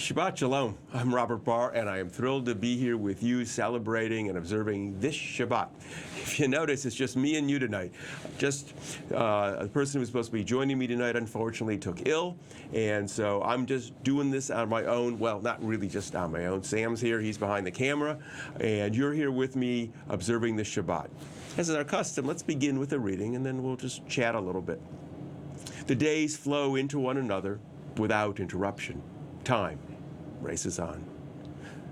Shabbat Shalom. I'm Robert Barr, and I am thrilled to be here with you celebrating and observing this Shabbat. If you notice, it's just me and you tonight. Just a person who was supposed to be joining me tonight, unfortunately, took ill, and so I'm just doing this on my own. Well, not really just on my own. Sam's here. He's behind the camera, and you're here with me observing the Shabbat. As is our custom, let's begin with a reading, and then we'll just chat a little bit. The days flow into one another without interruption. Time races on.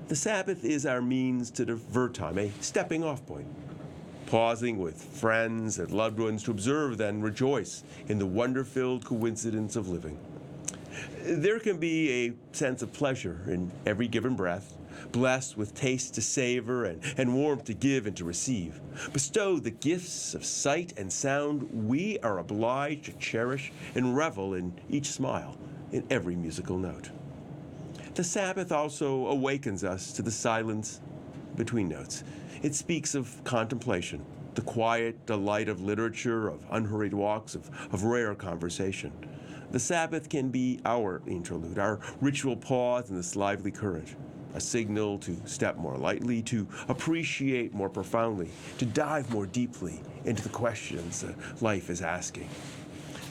The Sabbath is our means to divert time, a stepping off point. Pausing with friends and loved ones to observe and rejoice in the wonder-filled coincidence of living. There can be a sense of pleasure in every given breath, blessed with taste to savor and warmth to give and to receive. Bestowed the gifts of sight and sound, we are obliged to cherish and revel in each smile, in every musical note. The Sabbath also awakens us to the silence between notes. It speaks of contemplation, the quiet delight of literature, of unhurried walks, of rare conversation. The Sabbath can be our interlude, our ritual pause in this lively current, a signal to step more lightly, to appreciate more profoundly, to dive more deeply into the questions life is asking.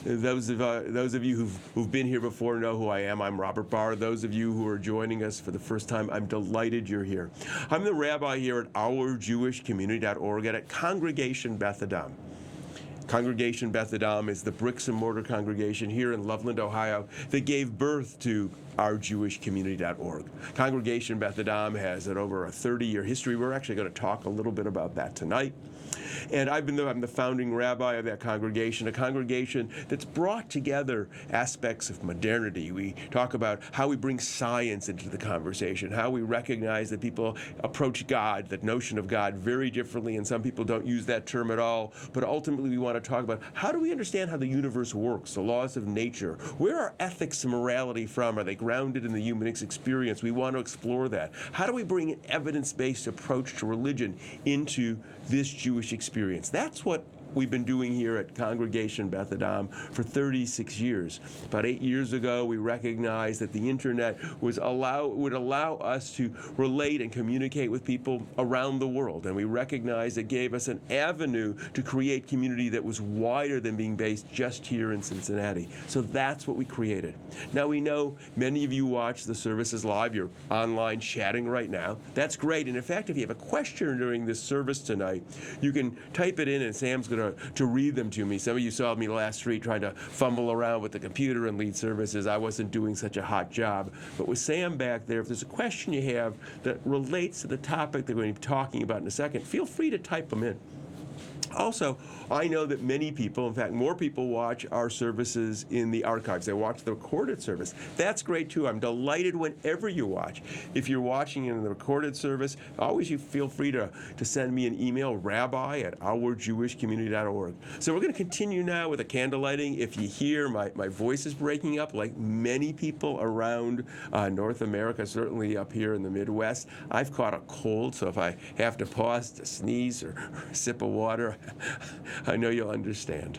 Those of you who've been here before know who I am. I'm Robert Barr. Those of you who are joining us for the first time, I'm delighted you're here. I'm the rabbi here at ourjewishcommunity.org and at Congregation Beth Adam. Congregation Beth Adam is the bricks and mortar congregation here in Loveland, Ohio, that gave birth to ourjewishcommunity.org. Congregation Beth Adam has over a 30-year history. We're actually going to talk a little bit about that tonight. And I'm the founding rabbi of that congregation, a congregation that's brought together aspects of modernity. We talk about how we bring science into the conversation, how we recognize that people approach God, that notion of God, very differently, and some people don't use that term at all. But ultimately, we want to talk about how do we understand how the universe works, the laws of nature? Where are ethics and morality from? Are they grounded in the human experience? We want to explore that. How do we bring an evidence-based approach to religion into this Jewish experience? That's what we've been doing here at Congregation Beth Adam for 36 years. About 8 years ago, we recognized that the internet would allow us to relate and communicate with people around the world. And we recognized it gave us an avenue to create community that was wider than being based just here in Cincinnati. So that's what we created. Now we know many of you watch the services live. You're online chatting right now. That's great. And in fact, if you have a question during this service tonight, you can type it in and Sam's going to read them to me. Some of you saw me last week trying to fumble around with the computer and lead services. I wasn't doing such a hot job. But with Sam back there, if there's a question you have that relates to the topic that we're going to be talking about in a second, feel free to type them in. Also, I know that many people, in fact, more people watch our services in the archives. They watch the recorded service. That's great, too. I'm delighted whenever you watch. If you're watching in the recorded service, always you feel free to send me an email, rabbi@ourjewishcommunity.org. So we're going to continue now with the candle lighting. If you hear my voice is breaking up, like many people around North America, certainly up here in the Midwest, I've caught a cold, so if I have to pause to sneeze or a sip of water, I know you'll understand.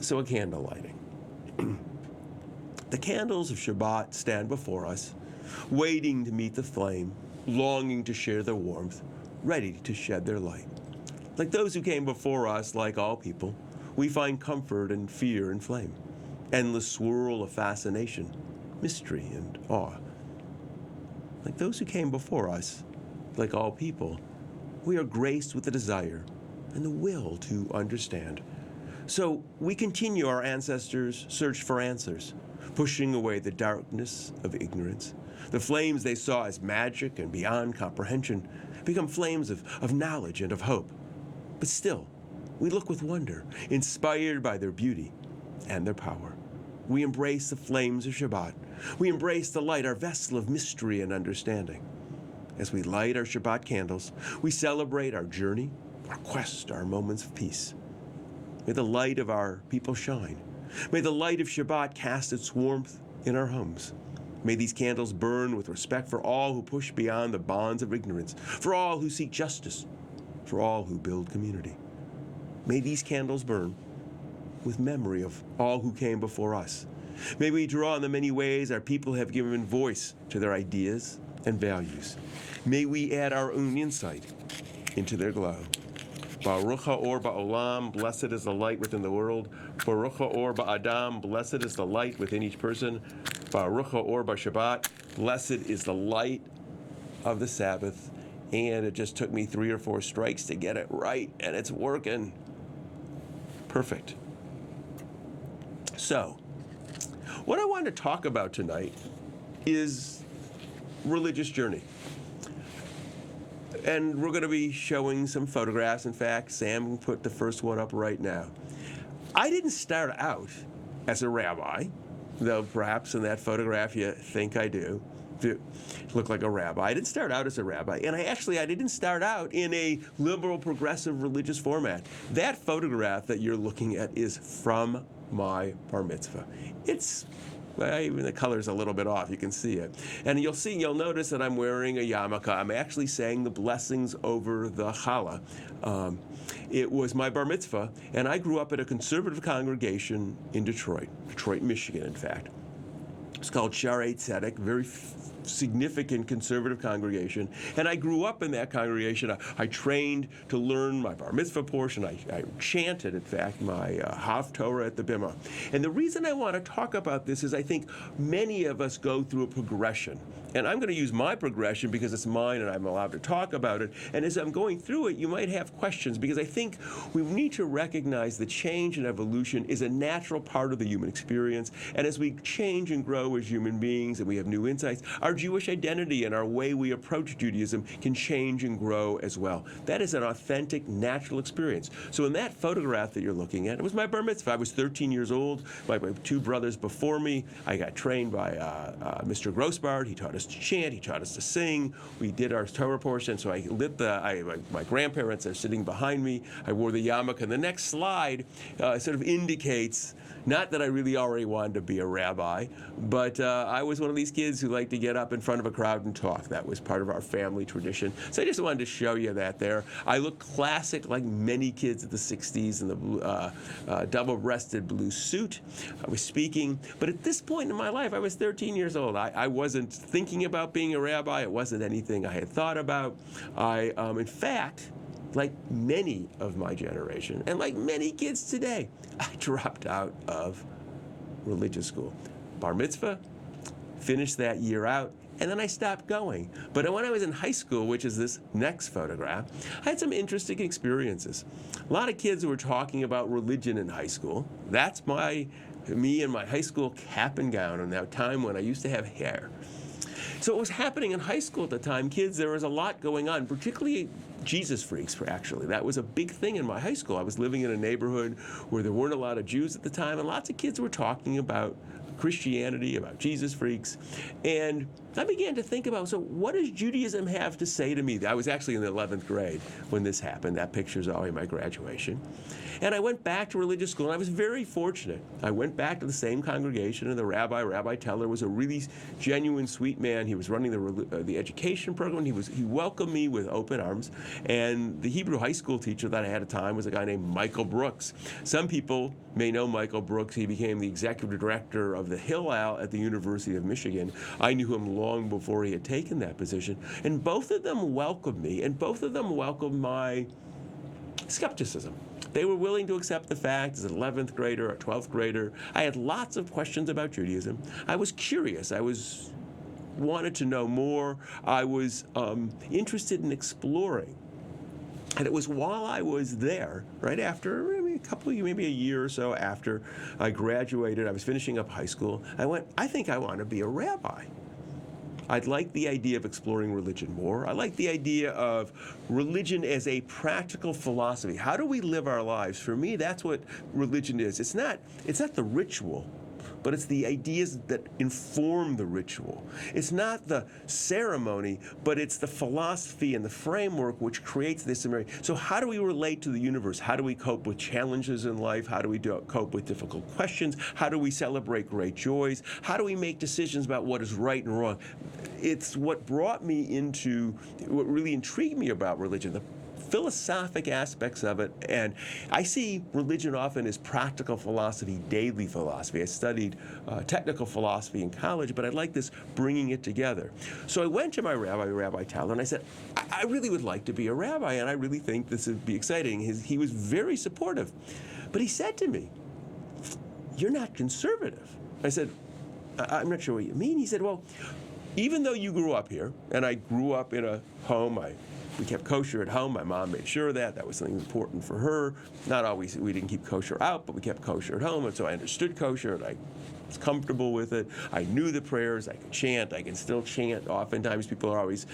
So a candle lighting. The candles of Shabbat stand before us, waiting to meet the flame, longing to share their warmth, ready to shed their light. Like those who came before us, like all people, we find comfort and fear and flame, endless swirl of fascination, mystery and awe. Like those who came before us, like all people, we are graced with the desire and the will to understand. So we continue our ancestors' search for answers, pushing away the darkness of ignorance. The flames they saw as magic and beyond comprehension become flames of knowledge and of hope. But still, we look with wonder, inspired by their beauty and their power. We embrace the flames of Shabbat. We embrace the light, our vessel of mystery and understanding. As we light our Shabbat candles, we celebrate our journey, our quest, our moments of peace. May the light of our people shine. May the light of Shabbat cast its warmth in our homes. May these candles burn with respect for all who push beyond the bonds of ignorance, for all who seek justice, for all who build community. May these candles burn with memory of all who came before us, May we draw on the many ways our people have given voice to their ideas and values. May we add our own insight into their glow. Baruch ha'or ba'olam, blessed is the light within the world. Baruch ha'or ba'adam, blessed is the light within each person. Baruch ha'or ba'Shabbat, blessed is the light of the Sabbath. And it just took me 3 or 4 strikes to get it right, and it's working. Perfect. So, what I want to talk about tonight is religious journey. And we're going to be showing some photographs. In fact, Sam put the first one up right now. I didn't start out as a rabbi, though perhaps in that photograph you think I do. Look like a rabbi. I didn't start out as a rabbi, and I didn't start out in a liberal, progressive religious format. That photograph that you're looking at is from my bar mitzvah. Even the color's a little bit off. You can see it. And you'll notice that I'm wearing a yarmulke. I'm actually saying the blessings over the challah. It was my bar mitzvah, and I grew up at a conservative congregation in Detroit, Michigan, in fact. It's called Shaarei Tzedek, very significant conservative congregation. And I grew up in that congregation. I trained to learn my bar mitzvah portion. I chanted, in fact, my Haftorah at the Bima. And the reason I want to talk about this is I think many of us go through a progression. And I'm going to use my progression because it's mine and I'm allowed to talk about it. And as I'm going through it, you might have questions because I think we need to recognize that change and evolution is a natural part of the human experience. And as we change and grow as human beings and we have new insights, our Jewish identity and our way we approach Judaism can change and grow as well. That is an authentic, natural experience. So in that photograph that you're looking at, it was my bar mitzvah. I was 13 years old. My 2 brothers before me. I got trained by Mr. Grossbard. He taught us to chant. He taught us to sing. We did our Torah portion. So I lit my grandparents are sitting behind me. I wore the yarmulke. And the next slide sort of indicates not that I really already wanted to be a rabbi, but I was one of these kids who liked to get up in front of a crowd and talk. That was part of our family tradition. So I just wanted to show you that there. I look classic like many kids of the 60s in the double-breasted blue suit. I was speaking. But at this point in my life, I was 13 years old. I wasn't thinking about being a rabbi. It wasn't anything I had thought about. In fact, like many of my generation, and like many kids today, I dropped out of religious school. Bar mitzvah, finished that year out, and then I stopped going. But when I was in high school, which is this next photograph, I had some interesting experiences. A lot of kids were talking about religion in high school. That's me in my high school cap and gown, and that time when I used to have hair. So what was happening in high school at the time, kids, there was a lot going on, particularly Jesus freaks, actually. That was a big thing in my high school. I was living in a neighborhood where there weren't a lot of Jews at the time, and lots of kids were talking about Christianity, about Jesus freaks. And I began to think about, so what does Judaism have to say to me? I was actually in the 11th grade when this happened. That picture's always my graduation. And I went back to religious school, and I was very fortunate. I went back to the same congregation, and the Rabbi Teller, was a really genuine, sweet man. He was running the education program. He welcomed me with open arms. And the Hebrew high school teacher that I had at the time was a guy named Michael Brooks. Some people may know Michael Brooks. He became the executive director of the Hillel at the University of Michigan. I knew him long before he had taken that position. And both of them welcomed me, and both of them welcomed my skepticism. They were willing to accept the fact, as an 11th grader or 12th grader, I had lots of questions about Judaism. I was curious. I wanted to know more. I was interested in exploring. And it was while I was there, right after, maybe a year or so after I graduated, I was finishing up high school, I went, I think I want to be a rabbi. I like the idea of exploring religion more. I like the idea of religion as a practical philosophy. How do we live our lives? For me, that's what religion is. It's not the ritual, but it's the ideas that inform the ritual. It's not the ceremony, but it's the philosophy and the framework which creates this. So how do we relate to the universe? How do we cope with challenges in life? How do we cope with difficult questions? How do we celebrate great joys? How do we make decisions about what is right and wrong? It's what brought me into, what really intrigued me about religion. The philosophic aspects of it. And I see religion often as practical philosophy, daily philosophy. I studied technical philosophy in college, but I like this bringing it together. So I went to my rabbi, Rabbi Teller, and I said, I really would like to be a rabbi, and I really think this would be exciting. He was very supportive. But he said to me, "You're not conservative." I said, "I'm not sure what you mean." He said, "Well, even though you grew up here, and I grew up in a home, we kept kosher at home. My mom made sure of that. That was something important for her. Not always, we didn't keep kosher out, but we kept kosher at home, and so I understood kosher, and I was comfortable with it. I knew the prayers. I could chant. I can still chant. Oftentimes, people are always,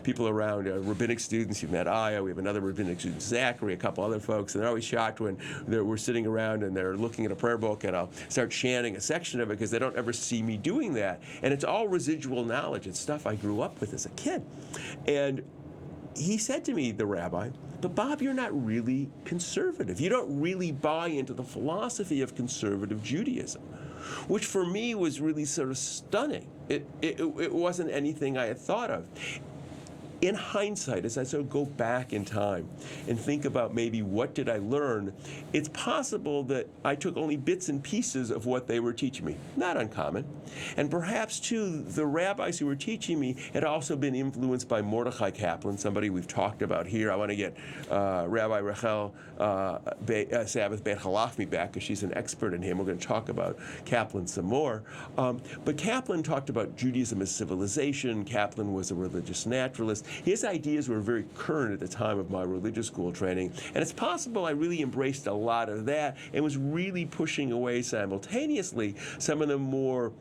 people around, rabbinic students. You've met Aya. We have another rabbinic student, Zachary, a couple other folks, and they're always shocked when we're sitting around and they're looking at a prayer book, and I'll start chanting a section of it because they don't ever see me doing that. And it's all residual knowledge. It's stuff I grew up with as a kid. And he said to me, the rabbi, "But Bob, you're not really conservative. You don't really buy into the philosophy of conservative Judaism," which for me was really sort of stunning. It wasn't anything I had thought of. In hindsight, as I sort of go back in time and think about maybe what did I learn, it's possible that I took only bits and pieces of what they were teaching me. Not uncommon. And perhaps, too, the rabbis who were teaching me had also been influenced by Mordechai Kaplan, somebody we've talked about here. I want to get Rabbi Rachel Sabbath Beit Halachmi back because she's an expert in him. We're going to talk about Kaplan some more. But Kaplan talked about Judaism as civilization. Kaplan was a religious naturalist. His ideas were very current at the time of my religious school training, and it's possible I really embraced a lot of that and was really pushing away simultaneously some of the more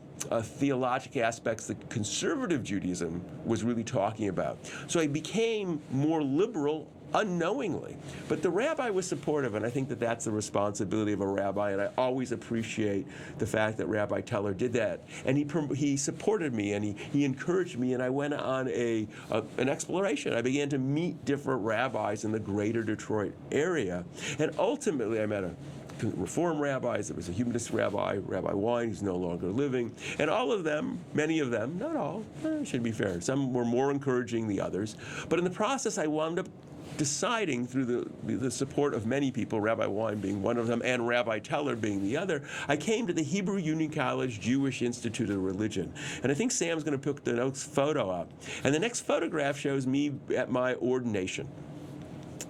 theologic aspects that conservative Judaism was really talking about. So I became more liberal unknowingly. But the rabbi was supportive, and I think that that's the responsibility of a rabbi, and I always appreciate the fact that Rabbi Teller did that. And he supported me, and he encouraged me, and I went on an exploration. I began to meet different rabbis in the greater Detroit area, and ultimately I met a Reform rabbis. There was a humanist rabbi, Rabbi Wein, who's no longer living. And all of them, many of them, not all, should be fair, some were more encouraging than the others. But in the process, I wound up deciding through the support of many people, Rabbi Wein being one of them and Rabbi Teller being the other, I came to the Hebrew Union College Jewish Institute of Religion. And I think Sam's going to put the next photo up. And the next photograph shows me at my ordination.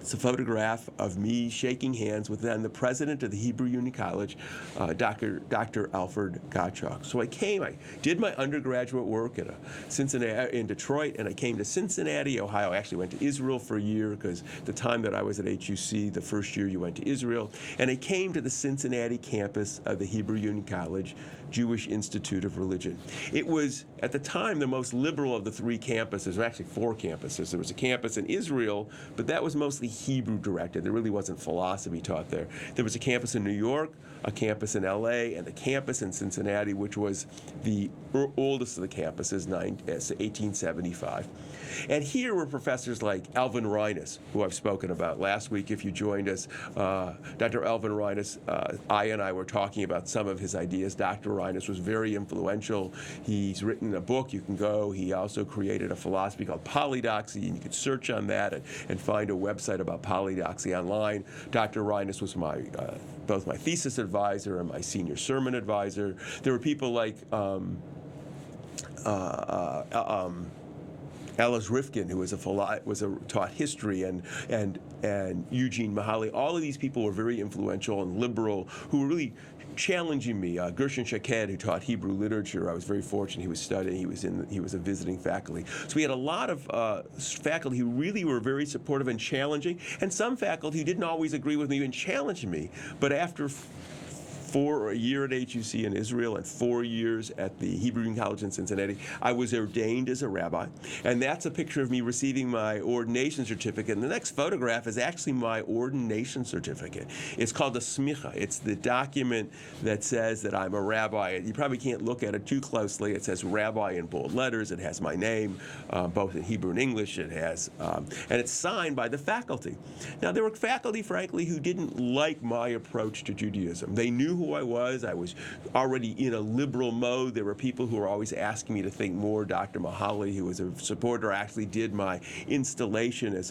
It's a photograph of me shaking hands with then the president of the Hebrew Union College, Dr. Alfred Gottschalk. So I did my undergraduate work in Detroit, and I came to Cincinnati, Ohio. I actually went to Israel for a year because the time that I was at HUC, the first year you went to Israel. And I came to the Cincinnati campus of the Hebrew Union College Jewish Institute of Religion. It was, at the time, the most liberal of the three campuses. There were actually four campuses. There was a campus in Israel, but that was mostly Hebrew directed. There really wasn't philosophy taught there. There was a campus in New York, a campus in LA, and the campus in Cincinnati, which was the oldest of the campuses, 1875. And here were professors like Alvin Reines, who I've spoken about last week. If you joined us, Dr. Alvin Reines, I and I were talking about some of his ideas. Dr. Reines was very influential. He's written a book. You can go. He also created a philosophy called polydoxy, and you could search on that and find a website about polydoxy online. Dr. Reines was both my thesis advisor and my senior sermon advisor. There were people like Alice Rifkin, who taught history, and Eugene Mahali. All of these people were very influential and liberal, who were really challenging me. Gershon Shaked, who taught Hebrew literature, I was very fortunate. He was studying. He was a visiting faculty. So we had a lot of faculty who really were very supportive and challenging, and some faculty who didn't always agree with me and challenged me. But after a year at HUC in Israel and 4 years at the Hebrew Union College in Cincinnati, I was ordained as a rabbi. And that's a picture of me receiving my ordination certificate. And the next photograph is actually my ordination certificate. It's called the smicha. It's the document that says that I'm a rabbi. You probably can't look at it too closely. It says rabbi in bold letters. It has my name, both in Hebrew and English. It has, and it's signed by the faculty. Now, there were faculty, frankly, who didn't like my approach to Judaism. They knew who who I was. I was already in a liberal mode. There were people who were always asking me to think more. Dr. Mahali, who was a supporter, actually did my installation as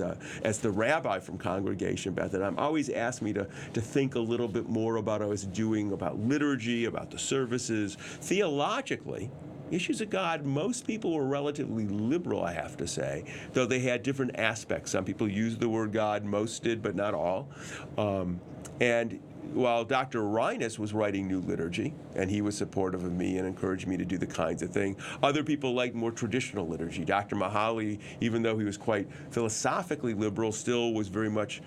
the rabbi from Congregation Beth. And always asked me to think a little bit more about what I was doing, about liturgy, about the services. Theologically, issues of God, most people were relatively liberal, I have to say, though they had different aspects. Some people used the word God, most did, but not all. And while Dr. Reines was writing new liturgy, and he was supportive of me and encouraged me to do the kinds of thing, other people liked more traditional liturgy. Dr. Mahali, even though he was quite philosophically liberal, still was very much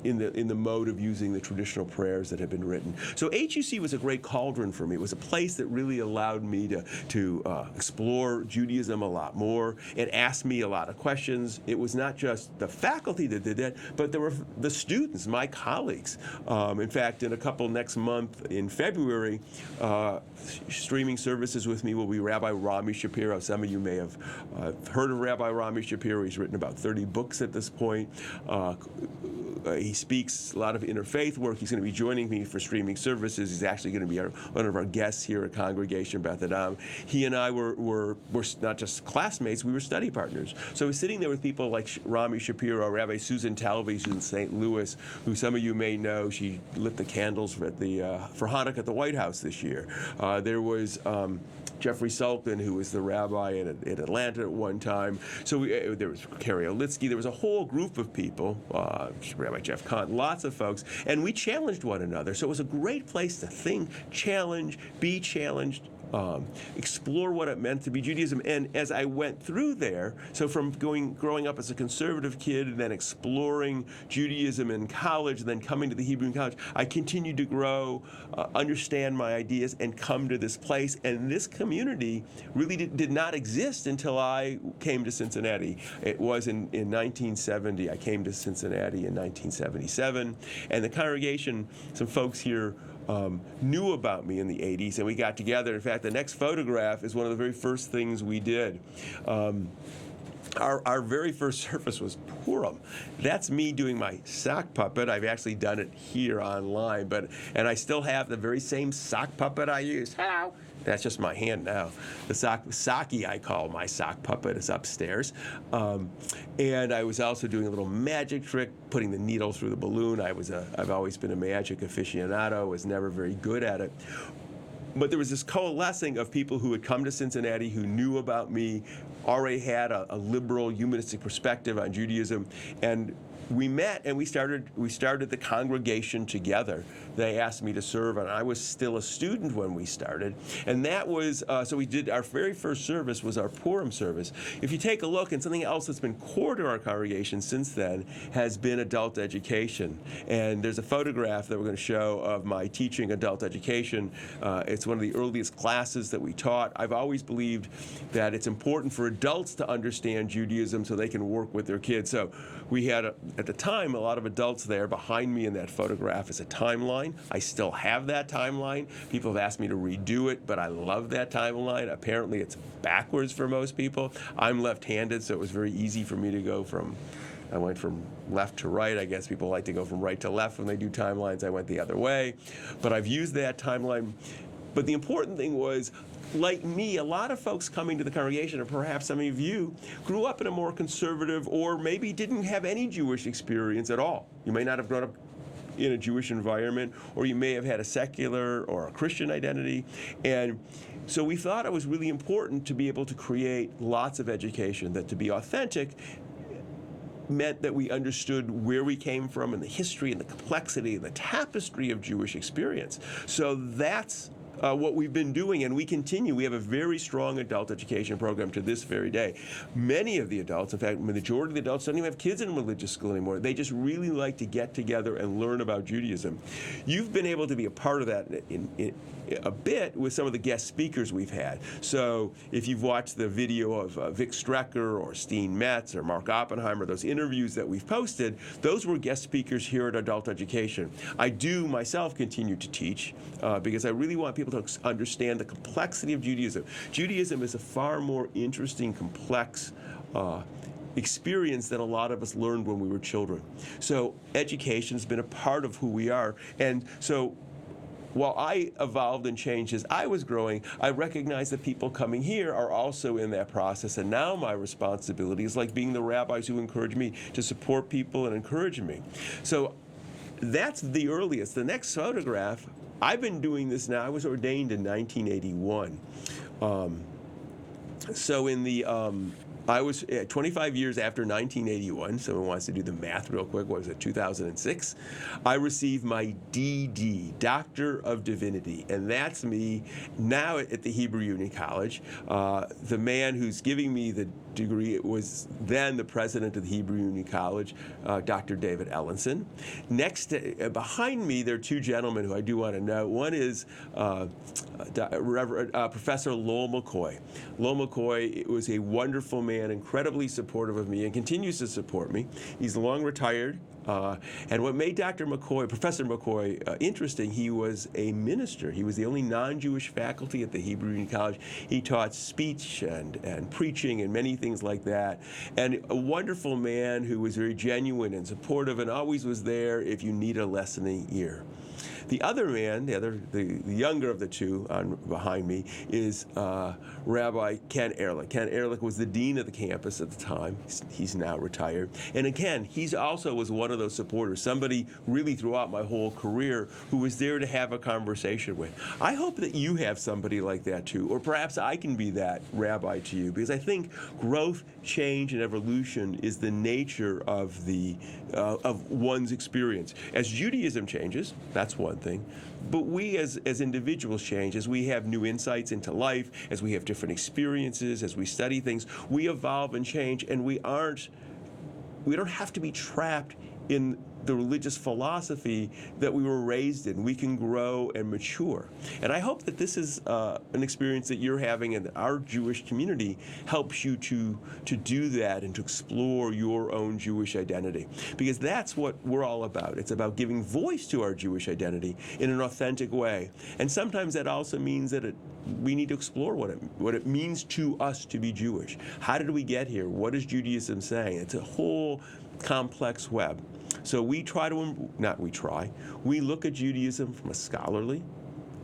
in the mode of using the traditional prayers that had been written. So HUC was a great cauldron for me. It was a place that really allowed me to explore Judaism a lot more and ask me a lot of questions. It was not just the faculty that did that, but there were the students, my colleagues. In fact, in a couple next month, in February, streaming services with me will be Rabbi Rami Shapiro. Some of you may have heard of Rabbi Rami Shapiro. He's written about 30 books at this point. He speaks a lot of interfaith work. He's going to be joining me for streaming services. He's actually going to be one of our guests here at Congregation Beth Adam. He and I were not just classmates, we were study partners. So I was sitting there with people like Rami Shapiro, Rabbi Susan Talvey, who's in St. Louis, who some of you may know. She lit the candles for Hanukkah at the White House this year. There was Jeffrey Sulkin, who was the rabbi in Atlanta at one time. So there was Kerry Olitsky. There was a whole group of people, Rabbi Jeff Kahn, lots of folks, and we challenged one another. So it was a great place to think, challenge, be challenged, explore what it meant to be Judaism. And as I went through there, so from growing up as a conservative kid and then exploring Judaism in college, and then coming to the Hebrew in college, I continued to grow, understand my ideas, and come to this place. And this community really did not exist until I came to Cincinnati. It was in 1970. I came to Cincinnati in 1977. And the congregation, some folks here knew about me in the 80s, and we got together. In fact, the next photograph is one of the very first things we did. Our very first service was Purim. That's me doing my sock puppet. I've actually done it here online, and I still have the very same sock puppet I used. Hello. That's just my hand now. The Saki, I call my sock puppet, is upstairs. And I was also doing a little magic trick, putting the needle through the balloon. I've always been a magic aficionado, was never very good at it. But there was this coalescing of people who had come to Cincinnati, who knew about me, already had a liberal humanistic perspective on Judaism, and we met and we started the congregation together. They asked me to serve, and I was still a student when we started. And that was, so we did, our very first service was our Purim service. If you take a look, and something else that's been core to our congregation since then has been adult education. And there's a photograph that we're going to show of my teaching adult education. It's one of the earliest classes that we taught. I've always believed that it's important for adults to understand Judaism so they can work with their kids. So we had, at the time, a lot of adults there. Behind me in that photograph is a timeline. I still have that timeline. People have asked me to redo it, but I love that timeline. Apparently, it's backwards for most people. I'm left-handed, so it was very easy for me to go I went from left to right. I guess people like to go from right to left when they do timelines. I went the other way. But I've used that timeline. But the important thing was, like me, a lot of folks coming to the congregation, or perhaps some of you, grew up in a more conservative or maybe didn't have any Jewish experience at all. You may not have grown up in a Jewish environment, or you may have had a secular or a Christian identity. And so we thought it was really important to be able to create lots of education, that to be authentic meant that we understood where we came from and the history and the complexity and the tapestry of Jewish experience. So that's what we've been doing, and we continue. We have a very strong adult education program to this very day. Many of the adults, in fact, the majority of the adults don't even have kids in religious school anymore. They just really like to get together and learn about Judaism. You've been able to be a part of that in a bit with some of the guest speakers we've had. So if you've watched the video of Vic Strecker or Steen Metz or Mark Oppenheimer, those interviews that we've posted, those were guest speakers here at Adult Education. I do myself continue to teach because I really want people to understand the complexity of Judaism. Judaism is a far more interesting, complex experience that a lot of us learned when we were children. So education has been a part of who we are. And so while I evolved and changed as I was growing, I recognized that people coming here are also in that process. And now my responsibility is like being the rabbis who encourage me to support people and encourage me. So that's the earliest. The next photograph, I've been doing this now. I was ordained in 1981. So in the I was 25 years after 1981. Someone wants to do the math real quick. What was it, 2006? I received my DD, Doctor of Divinity, and that's me now at the Hebrew Union College. The man who's giving me the degree was then the president of the Hebrew Union College, Dr. David Ellenson. Next, behind me, there are two gentlemen who I do want to know. One is Professor Lowell McCoy. Lowell McCoy was a wonderful man, incredibly supportive of me, and continues to support me. He's long retired. And what made Professor McCoy, interesting, he was a minister. He was the only non-Jewish faculty at the Hebrew Union College. He taught speech and preaching and many things like that. And a wonderful man who was very genuine and supportive and always was there if you needed a listening ear. The other man, the younger of the two behind me, is Rabbi Ken Ehrlich. Ken Ehrlich was the dean of the campus at the time. He's now retired. And again, he also was one of those supporters, somebody really throughout my whole career who was there to have a conversation with. I hope that you have somebody like that too, or perhaps I can be that rabbi to you, because I think growth, change, and evolution is the nature of one's experience. As Judaism changes, that's one thing. But we as individuals change, as we have new insights into life, as we have different experiences, as we study things, we evolve and change, and we don't have to be trapped in the religious philosophy that we were raised in. We can grow and mature. And I hope that this is an experience that you're having, and that our Jewish community helps you to do that and to explore your own Jewish identity. Because that's what we're all about. It's about giving voice to our Jewish identity in an authentic way. And sometimes that also means that we need to explore what it means to us to be Jewish. How did we get here? What is Judaism saying? It's a whole complex web. So we look at Judaism from a scholarly,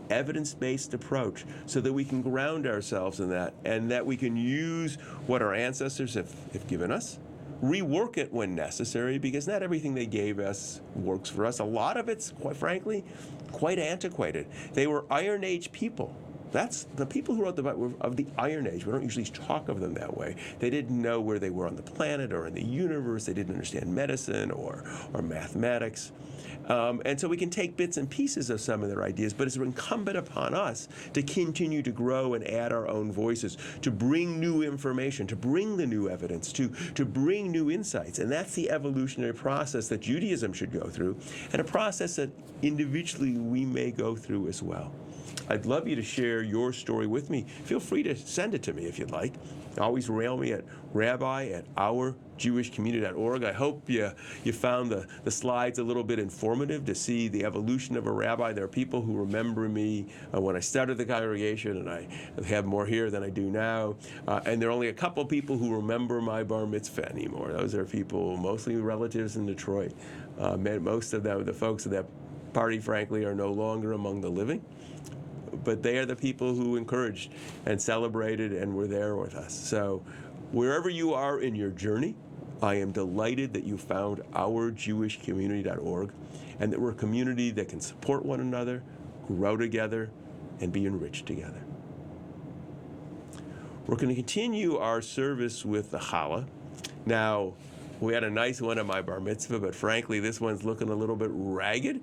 evidence-based approach so that we can ground ourselves in that, and that we can use what our ancestors have given us, rework it when necessary, because not everything they gave us works for us. A lot of it's, quite frankly, quite antiquated. They were Iron Age people. That's the people who wrote the Bible of the Iron Age. We don't usually talk of them that way. They didn't know where they were on the planet or in the universe. They didn't understand medicine or mathematics. And so we can take bits and pieces of some of their ideas, but it's incumbent upon us to continue to grow and add our own voices, to bring new information, to bring the new evidence, to bring new insights. And that's the evolutionary process that Judaism should go through, and a process that individually we may go through as well. I'd love you to share your story with me. Feel free to send it to me if you'd like. Always rail me at rabbi@ourjewishcommunity.org. I hope you found the slides a little bit informative to see the evolution of a rabbi. There are people who remember me when I started the congregation, and I have more here than I do now. And there are only a couple people who remember my bar mitzvah anymore. Those are people, mostly relatives in Detroit. Most of them, the folks of that party, frankly, are no longer among the living. But they are the people who encouraged and celebrated and were there with us. So wherever you are in your journey, I am delighted that you found ourjewishcommunity.org, and that we're a community that can support one another, grow together, and be enriched together. We're going to continue our service with the challah. Now, we had a nice one at my bar mitzvah, but frankly, this one's looking a little bit ragged.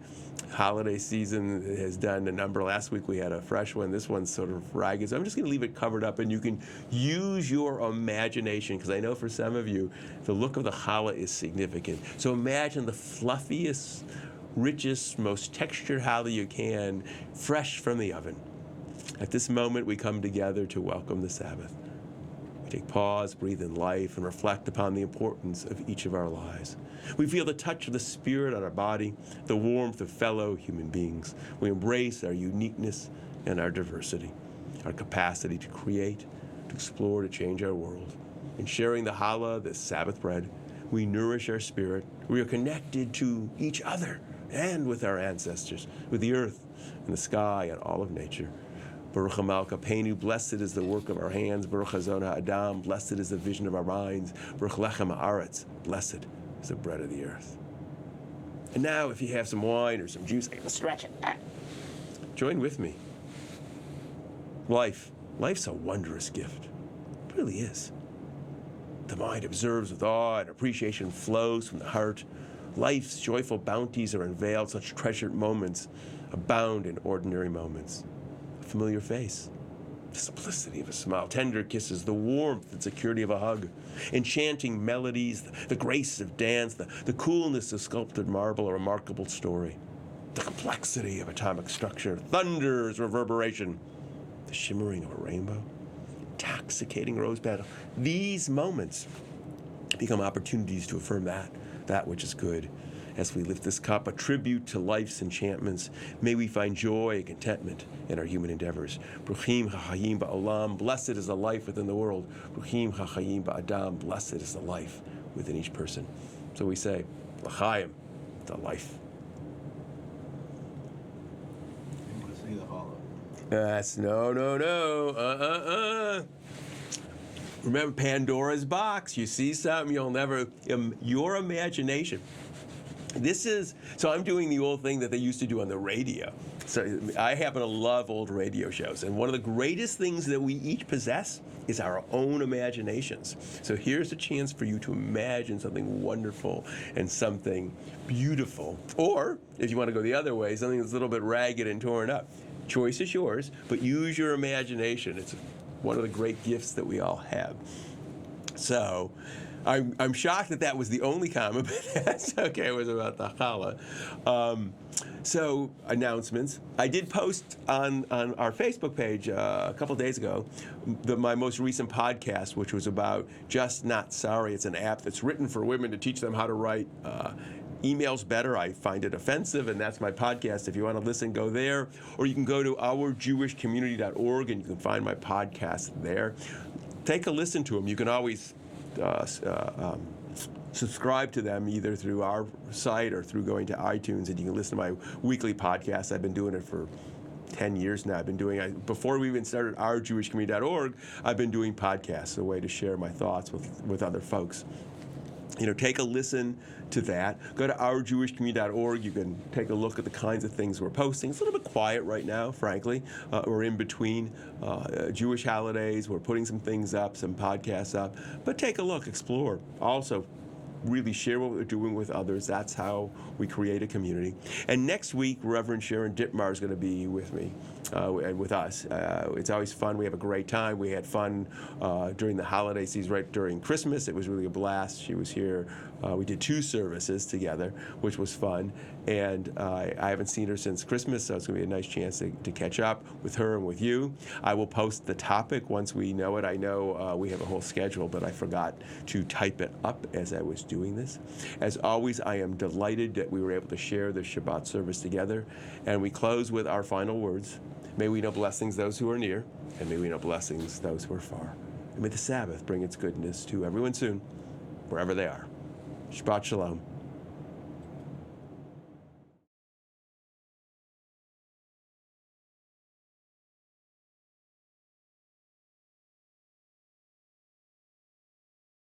Holiday season has done a number. Last week we had a fresh one. This one's sort of ragged. So I'm just going to leave it covered up, and you can use your imagination, because I know for some of you, the look of the challah is significant. So imagine the fluffiest, richest, most textured challah you can, fresh from the oven. At this moment, we come together to welcome the Sabbath. Take pause, breathe in life, and reflect upon the importance of each of our lives. We feel the touch of the Spirit on our body, the warmth of fellow human beings. We embrace our uniqueness and our diversity, our capacity to create, to explore, to change our world. In sharing the challah, this Sabbath bread, we nourish our spirit. We are connected to each other and with our ancestors, with the earth and the sky and all of nature. Baruch HaMalka Peinu, blessed is the work of our hands. Baruch Hazon HaAdam, blessed is the vision of our minds. Baruch Lechem HaAretz, blessed is the bread of the earth. And now, if you have some wine or some juice, I can stretch it. Join with me. Life's a wondrous gift. It really is. The mind observes with awe and appreciation flows from the heart. Life's joyful bounties are unveiled. Such treasured moments abound in ordinary moments. A familiar face, the simplicity of a smile, tender kisses, the warmth and security of a hug, enchanting melodies, the grace of dance, the coolness of sculpted marble, a remarkable story, the complexity of atomic structure, thunder's reverberation, the shimmering of a rainbow, intoxicating rose petal. These moments become opportunities to affirm that which is good. As we lift this cup, a tribute to life's enchantments, may we find joy and contentment in our human endeavors. Bruchim ha'chayim ba'olam, blessed is the life within the world. Bruchim ha'chayim ba'adam, blessed is the life within each person. So we say, l'chaim, the life. You want to see the hollow? That's no. Remember Pandora's box. You see something, you'll never, your imagination. So I'm doing the old thing that they used to do on the radio. So I happen to love old radio shows. And one of the greatest things that we each possess is our own imaginations. So here's a chance for you to imagine something wonderful and something beautiful. Or, if you want to go the other way, something that's a little bit ragged and torn up. Choice is yours, but use your imagination. It's one of the great gifts that we all have. So I'm shocked that was the only comment, but that's okay. It was about the challah. So announcements. I did post on our Facebook page a couple days ago my most recent podcast, which was about Just Not Sorry. It's an app that's written for women to teach them how to write emails better. I find it offensive, and that's my podcast. If you want to listen, go there. Or you can go to ourjewishcommunity.org, and you can find my podcast there. Take a listen to them. You can always subscribe to them either through our site or through going to iTunes, and you can listen to my weekly podcast. I've been doing it for 10 years now. I've been doing it before we even started ourjewishcommunity.org. I've been doing podcasts, a way to share my thoughts with other folks. Take a listen to that. Go to ourjewishcommunity.org. You can take a look at the kinds of things we're posting. It's a little bit quiet right now, frankly. We're in between Jewish holidays. We're putting some things up, some podcasts up. But take a look, explore. Also, really share what we're doing with others. That's how we create a community. And next week, Reverend Sharon Dittmar is going to be with me and with us. It's always fun. We have a great time. We had fun during the holiday season, right during Christmas. It was really a blast. She was here. We did 2 services together, which was fun. And I haven't seen her since Christmas, so it's going to be a nice chance to catch up with her and with you. I will post the topic once we know it. I know we have a whole schedule, but I forgot to type it up as I was doing this. As always, I am delighted that we were able to share the Shabbat service together. And we close with our final words. May we know blessings those who are near, and may we know blessings those who are far. And may the Sabbath bring its goodness to everyone soon, wherever they are. Shabbat Shalom.